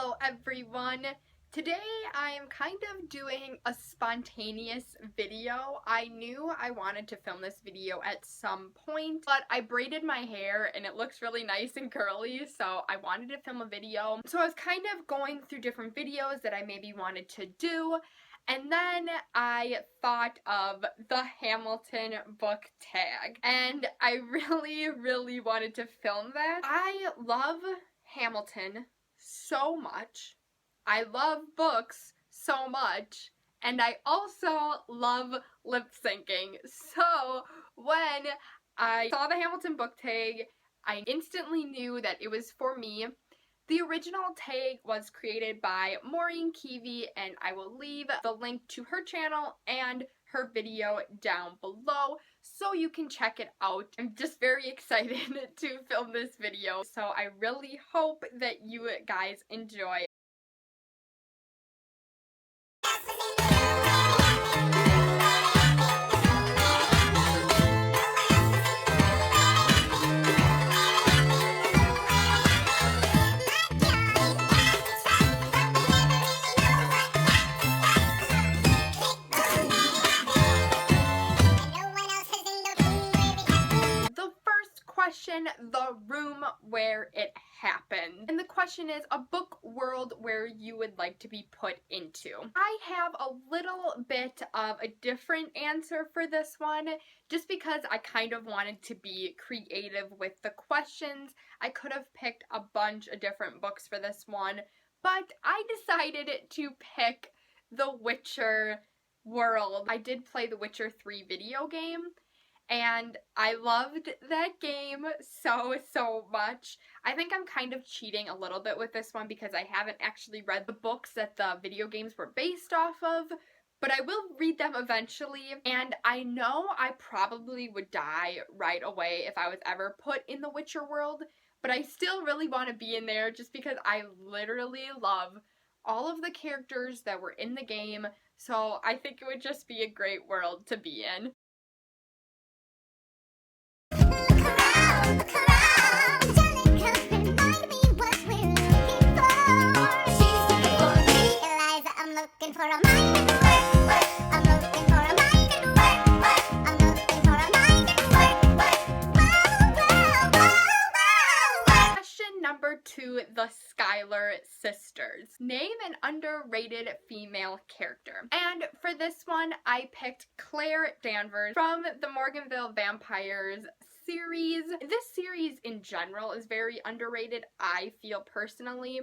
Hello everyone! Today I am kind of doing a spontaneous video. I knew I wanted to film this video at some point, but I braided my hair and it looks really nice and curly, so I wanted to film a video. So I was kind of going through different videos that I maybe wanted to do, and then I thought of the Hamilton book tag, and I really wanted to film that. I love Hamilton so much. I love books so much, and I also love lip syncing. So when I saw the Hamilton book tag, I instantly knew that it was for me. The original tag was created by Maureen Keevy, and I will leave the link to her channel and her video down below so you can check it out. I'm just very excited to film this video, so I really hope that you guys enjoy. The room where it happened. And the question is, a book world where you would like to be put into. I have a little bit of a different answer for this one, just because I kind of wanted to be creative with the questions. I could have picked a bunch of different books for this one, but I decided to pick The Witcher world. I did play The Witcher 3 video game, and I loved that game so much. I think I'm kind of cheating a little bit with this one because I haven't actually read the books that the video games were based off of, but I will read them eventually, and I know I probably would die right away if I was ever put in the Witcher world, but I still really want to be in there just because I literally love all of the characters that were in the game, so I think it would just be a great world to be in. Number 2, the Schuyler sisters. Name an underrated female character. And for this one, I picked Claire Danvers from the Morganville Vampires series. This series in general is very underrated, I feel personally,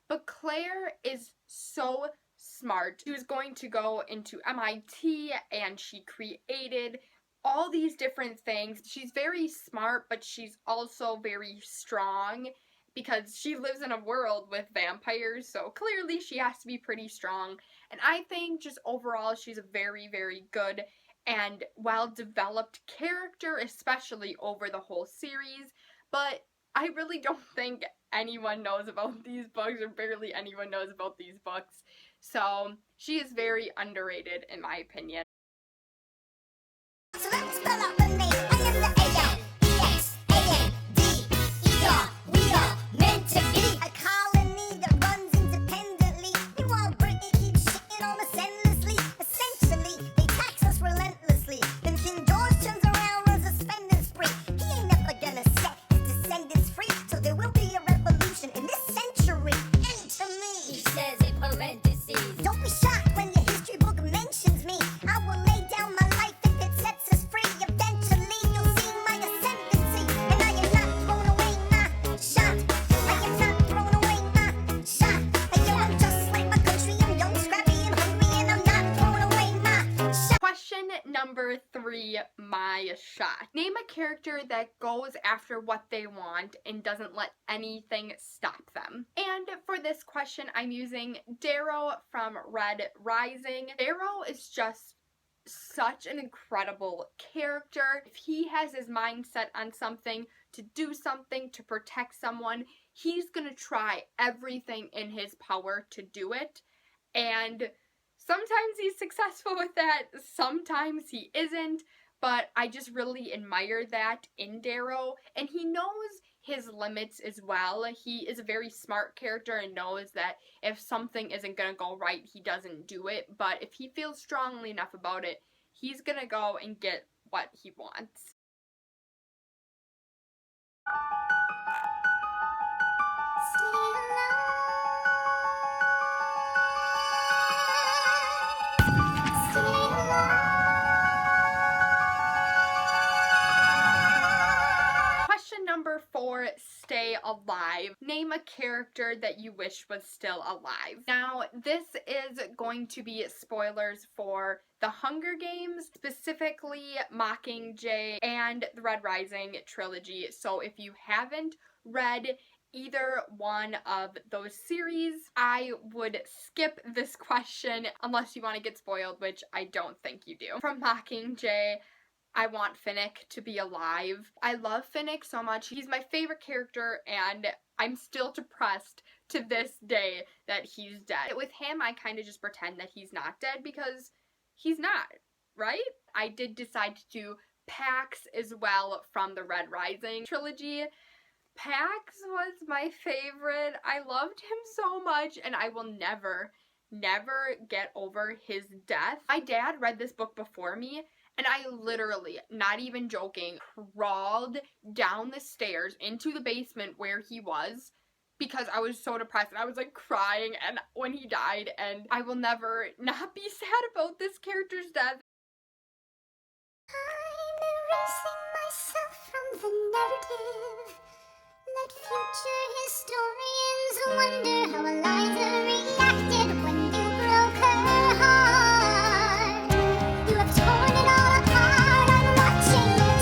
but Claire is so smart. She was going to go into MIT and she created all these different things. She's very smart, but she's also very strong because she lives in a world with vampires, so clearly she has to be pretty strong. And I think just overall she's a very good and well-developed character, especially over the whole series, but I really don't think anyone knows about these books, or barely anyone knows about these books, so she is very underrated in my opinion. So let's spell out the name. I am the A-L-E-X-A-N-D-E-R. We are meant to be a colony that runs independently. Meanwhile, Britain keeps shitting on us endlessly. Essentially, they tax us relentlessly. Then King George turns around, runs a spending spree. He ain't never gonna set his descendants free. So there will be a revolution in this century. Enter me, he says in parentheses. Don't be shocked when your history book mentions me. I will lay down my life if it sets us free. Eventually, you'll see my ascendancy. And I am not throwing away my shot. I am not throwing away my shot. And yo, I'm just like my country. I'm young, scrappy, and hungry, and I'm not throwing away my shot. Question number 3, my shot. Name a character that goes after what they want and doesn't let anything stop them. And for this question, I'm using Darrow from Red Rising. Darrow is just such an incredible character. If he has his mind set on something, to do something, to protect someone, he's gonna try everything in his power to do it. And sometimes he's successful with that, sometimes he isn't, but I just really admire that in Darrow, and he knows his limits as well. He is a very smart character and knows that if something isn't gonna go right, he doesn't do it. But if he feels strongly enough about it, he's gonna go and get what he wants. Question number 4, stay alive. Name a character that you wish was still alive. Now, this is going to be spoilers for the Hunger Games, specifically Mockingjay and the Red Rising trilogy. So if you haven't read either one of those series, I would skip this question unless you want to get spoiled, which I don't think you do. From Mockingjay, I want Finnick to be alive. I love Finnick so much. He's my favorite character, and I'm still depressed to this day that he's dead. With him, I kind of just pretend that he's not dead because he's not, right? I did decide to do Pax as well from the Red Rising trilogy. Pax was my favorite. I loved him so much, and I will never get over his death. My dad read this book before me, and I literally, not even joking, crawled down the stairs into the basement where he was because I was so depressed, and I was like crying and when he died, and I will never not be sad about this character's death. I'm erasing myself from the narrative. Let future historians wonder how Eliza reacted when you broke her heart. You have torn it all apart, I'm watching it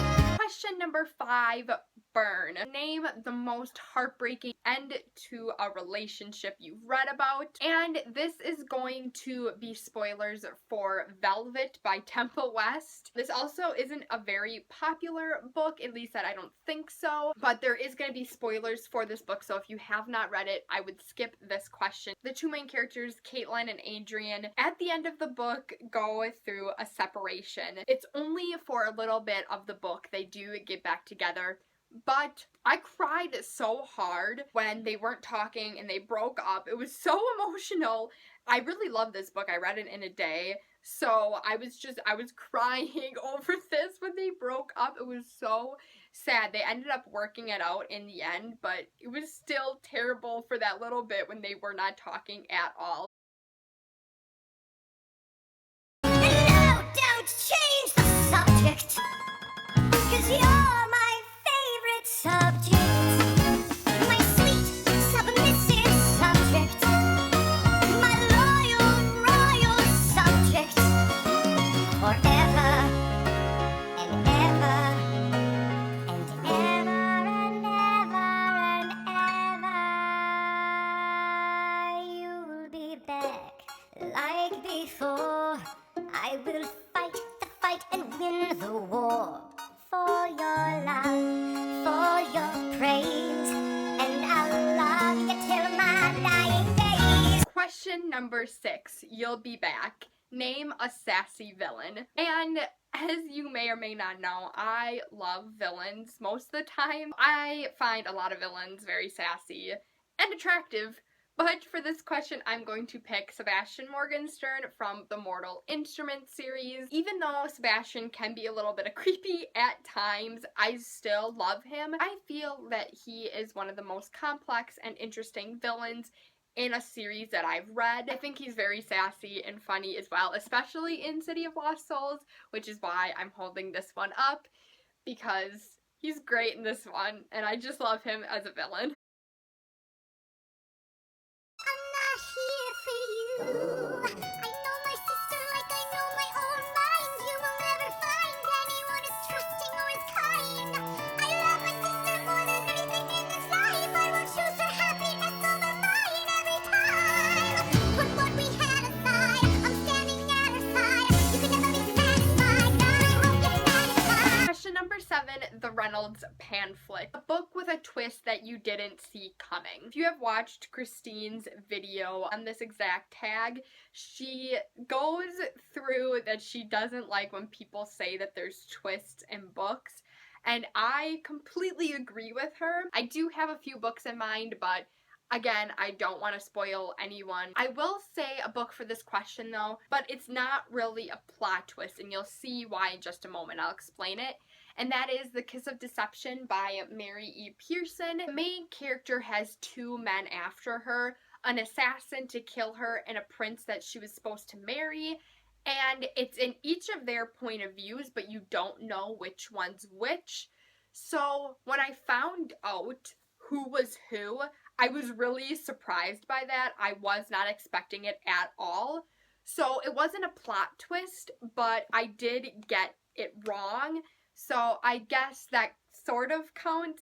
burn. Question number 5, burn. Name the most heartbreaking end to a relationship you've read about. And this is going to be spoilers for Velvet by Temple West. This also isn't a very popular book, at least that I don't think so, but there is going to be spoilers for this book, so if you have not read it, I would skip this question. The two main characters, Caitlin and Adrian, at the end of the book go through a separation. It's only for a little bit of the book. They do get back together. But I cried so hard when they weren't talking and they broke up. It was so emotional. I really love this book. I read it in a day. So I was crying over this when they broke up. It was so sad. They ended up working it out in the end, but it was still terrible for that little bit when they were not talking at all. And no, don't change the subject, 'cause you're my favorite subject. My sweet, submissive subject. My royal subject. Forever and ever and ever and ever and ever. You'll be back like before. I will fight the fight and win the war. For your love, for your praise, and I'll love you till my dying days. Question number 6, you'll be back. Name a sassy villain. And as you may or may not know, I love villains most of the time. I find a lot of villains very sassy and attractive. But for this question, I'm going to pick Sebastian Morgenstern from the Mortal Instruments series. Even though Sebastian can be a little bit creepy at times, I still love him. I feel that he is one of the most complex and interesting villains in a series that I've read. I think he's very sassy and funny as well, especially in City of Lost Souls, which is why I'm holding this one up, because he's great in this one, and I just love him as a villain. I know my sister like I know my own mind. You will never find anyone as trusting or as kind. I love my sister more than anything in this life. I will choose her happiness over mine every time. Put what we had aside, I'm standing at her side. You can never be satisfied, God, I hope you're satisfied. Question number 7, the Reynolds pamphlet, a book with a twist that you didn't see coming. If you have watched Christine's video on this exact tag, she goes through that she doesn't like when people say that there's twists in books, and I completely agree with her. I do have a few books in mind, but again, I don't want to spoil anyone. I will say a book for this question though, but it's not really a plot twist, and you'll see why in just a moment. I'll explain it. And that is The Kiss of Deception by Mary E. Pearson. The main character has two men after her, an assassin to kill her and a prince that she was supposed to marry. And it's in each of their point of views, but you don't know which one's which. So when I found out who was who, I was really surprised by that. I was not expecting it at all. So it wasn't a plot twist, but I did get it wrong. So I guess that sort of counts.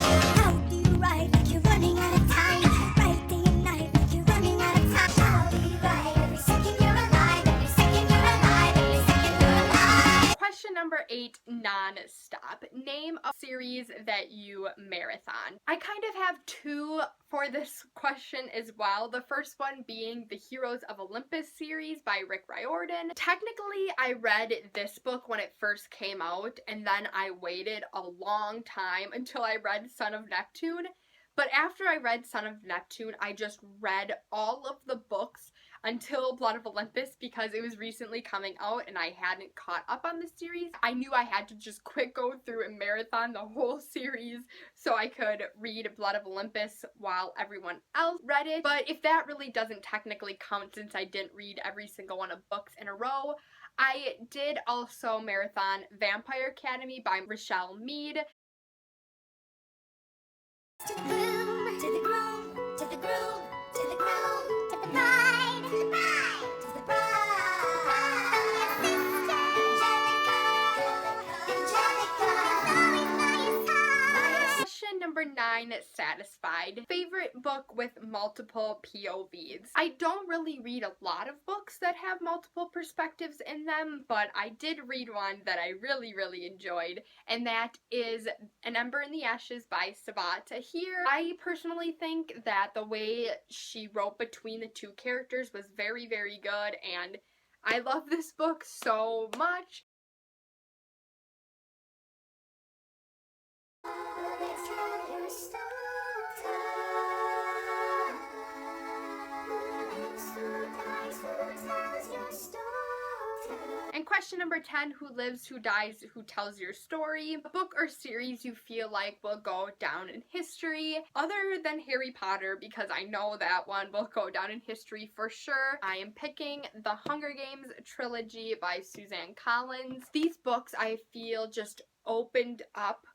How do you write like you're running out of time? Write day and night like you're running out of time. How do you write every second you're alive? Every second you're alive. Every second you're alive. Question number 8, non-stop. Name a series that you marathon. I kind of have two for this question as well. The first one being the Heroes of Olympus series by Rick Riordan. Technically, I read this book when it first came out, and then I waited a long time until I read Son of Neptune. But after I read Son of Neptune, I just read all of the books until Blood of Olympus because it was recently coming out and I hadn't caught up on the series. I knew I had to just quick go through and marathon the whole series so I could read Blood of Olympus while everyone else read it. But if that really doesn't technically count since I didn't read every single one of books in a row, I did also marathon Vampire Academy by Rochelle Mead. To the groom, to the groom, to the groom, to the groom, to the bride, to the bride, to the bride. Question number 9, Satisfied. Favorite book with multiple POVs. I don't really read a lot of books that have multiple perspectives in them, but I did read one that I really enjoyed, and that is An Ember in the Ashes by Sabaa Tahir. I personally think that the way she wrote between the two characters was very good, and I love this book so much. Let's tell your story. Who tells your story? And question number 10, Who Lives, Who Dies, Who Tells Your Story? A book or series you feel like will go down in history, other than Harry Potter, because I know that one will go down in history for sure. I am picking the Hunger Games trilogy by Suzanne Collins. These books I feel just opened up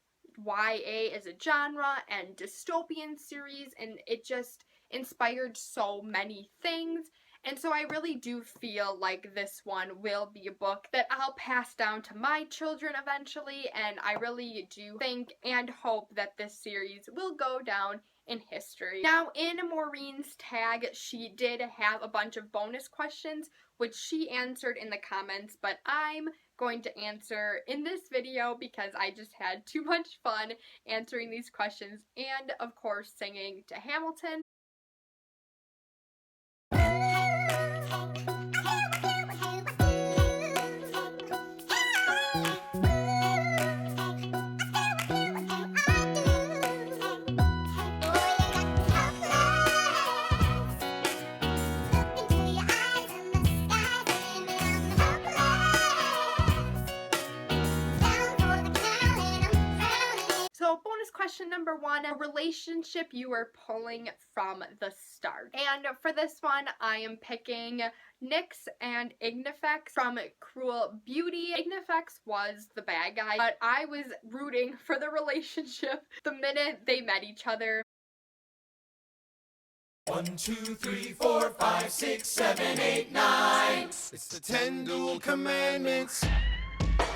YA as a genre and dystopian series, and it just inspired so many things. And so I really do feel like this one will be a book that I'll pass down to my children eventually, and I really do think and hope that this series will go down in history. Now, in Maureen's tag, she did have a bunch of bonus questions, which she answered in the comments, but I'm going to answer in this video because I just had too much fun answering these questions and, of course, singing to Hamilton. So bonus question number 1, a relationship you were pulling from the start. And for this one, I am picking Nyx and Ignifex from Cruel Beauty. Ignifex was the bad guy, but I was rooting for the relationship the minute they met each other. 1, 2, 3, 4, 5, 6, 7, 8, 9. It's the 10 dual commandments.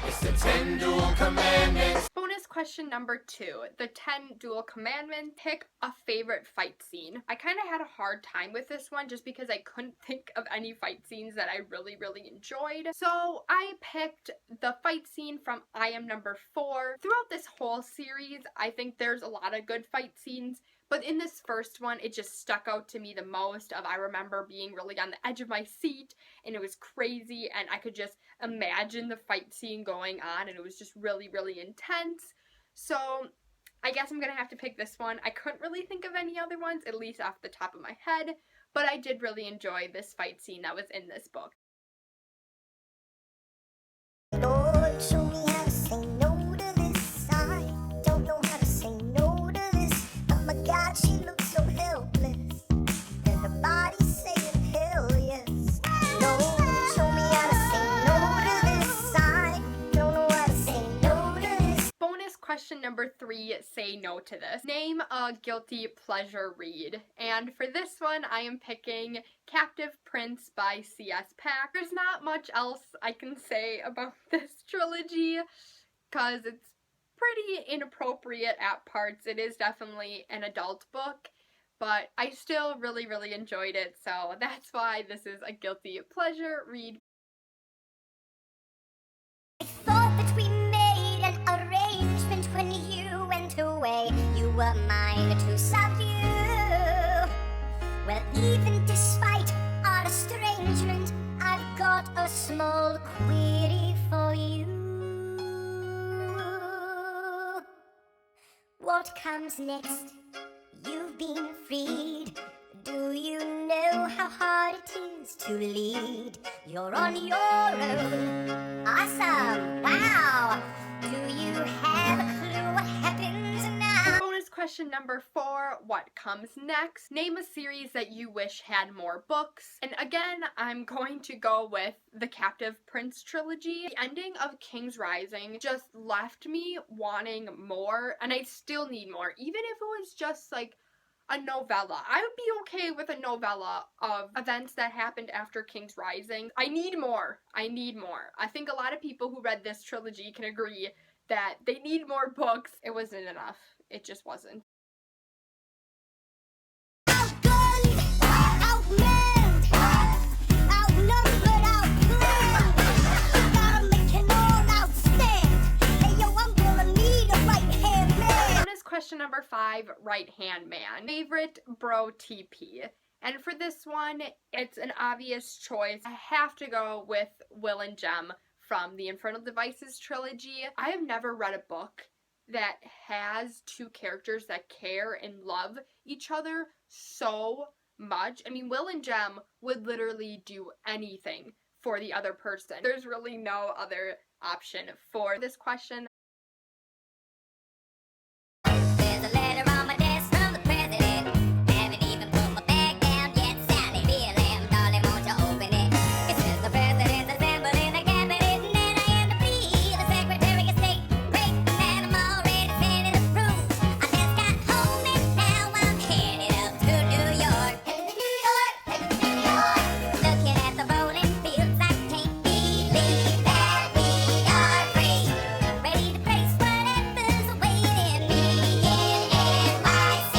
It's the 10 dual commandments. Bonus question number 2, the 10 dual commandments. Pick a favorite fight scene. I kind of had a hard time with this one just because I couldn't think of any fight scenes that I really enjoyed. So I picked the fight scene from I Am Number 4. Throughout this whole series, I think there's a lot of good fight scenes, but in this first one, it just stuck out to me the most. I remember being really on the edge of my seat, and it was crazy, and I could just imagine the fight scene going on, and it was just really intense. So I guess I'm gonna have to pick this one. I couldn't really think of any other ones, at least off the top of my head, but I did really enjoy this fight scene that was in this book. Lord, show me how to say no to this. I don't know how to say no to this. Oh my God, she looks so helpless. And her body's saying hell yes. Lord, show me how to say no to this. I don't know how to say no to this. Bonus question number 3, say no to this. Name a guilty pleasure read. And for this one, I am picking Captive Prince by C.S. Pack. There's not much else I can say about this trilogy because it's pretty inappropriate at parts. It is definitely an adult book, but I still really enjoyed it, so that's why this is a guilty pleasure read. I thought that we made an arrangement when you went away. You were mine to subdue. Well, even despite our estrangement, I've got a small query for you. What comes next? You've been freed. Do you know how hard it is to lead? You're on your own. Awesome! Wow! Do you have a clue what happens now? Bonus question number 4, what comes next? Name a series that you wish had more books. And again, I'm going to go with the Captive Prince trilogy. The ending of King's Rising just left me wanting more, and I still need more. Even if it was just like a novella. I would be okay with a novella of events that happened after King's Rising. I need more. I need more. I think a lot of people who read this trilogy can agree that they need more books. It wasn't enough. It just wasn't. Outgunned, outmanned, outnumbered, outplanned. You gotta make an all-out stand. Hey yo, I'm gonna need a right-hand man. Bonus question number 5, right-hand man. Favorite bro TP. And for this one, it's an obvious choice. I have to go with Will and Jem from the Infernal Devices trilogy. I have never read a book that has 2 characters that care and love each other so much. I mean, Will and Jem would literally do anything for the other person. There's really no other option for this question. There's a letter on my desk from the president. Haven't even put my bag down yet. Sally, BLM, darling, won't you open it? It says the president's assembling the cabinet, and then I am to be the Secretary of State. Great, and I'm already sending the proof. I just got home and now I'm headed up to New York. Headed to New York, headed to New York. Looking at the rolling fields, I can't believe that we are free. Ready to face whatever's awaiting me in NYC.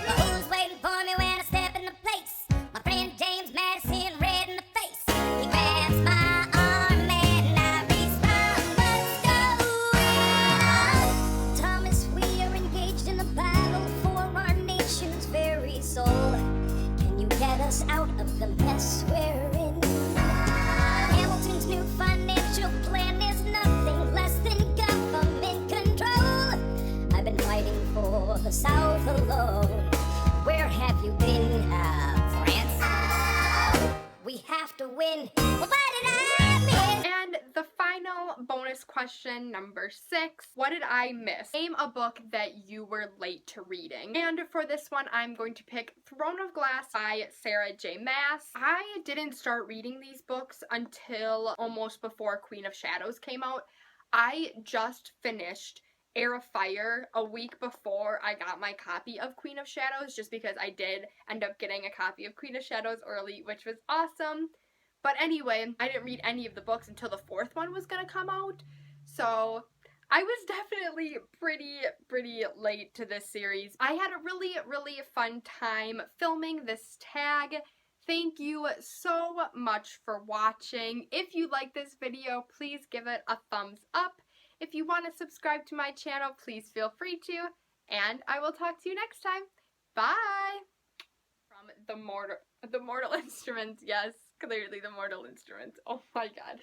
Well, who's waiting for me when I step into place? My friend James Madison, red in the face. He grabs my arm and I respond, what's going on? Thomas, we are engaged in a battle for our nation's very soul. Can you get us out of the mess we're in? Hamilton's new financial plan is nothing less than government control. I've been fighting for the South alone. Where have you been, France? We have to win. Well, what did I miss? And the final bonus question, number 6. What did I miss? Name a book that you were late to reading. And for this one, I'm going to pick Throne of Glass by Sarah J. Maas. I didn't start reading these books until almost before Queen of Shadows came out. I just finished Heir of Fire a week before I got my copy of Queen of Shadows, just because I did end up getting a copy of Queen of Shadows early, which was awesome. But anyway, I didn't read any of the books until the 4th one was gonna come out. So I was definitely pretty late to this series. I had a really fun time filming this tag. Thank you so much for watching. If you like this video, please give it a thumbs up. If you want to subscribe to my channel, please feel free to. And I will talk to you next time. Bye! From the Mortal Instruments, yes, clearly the Mortal Instruments. Oh my god.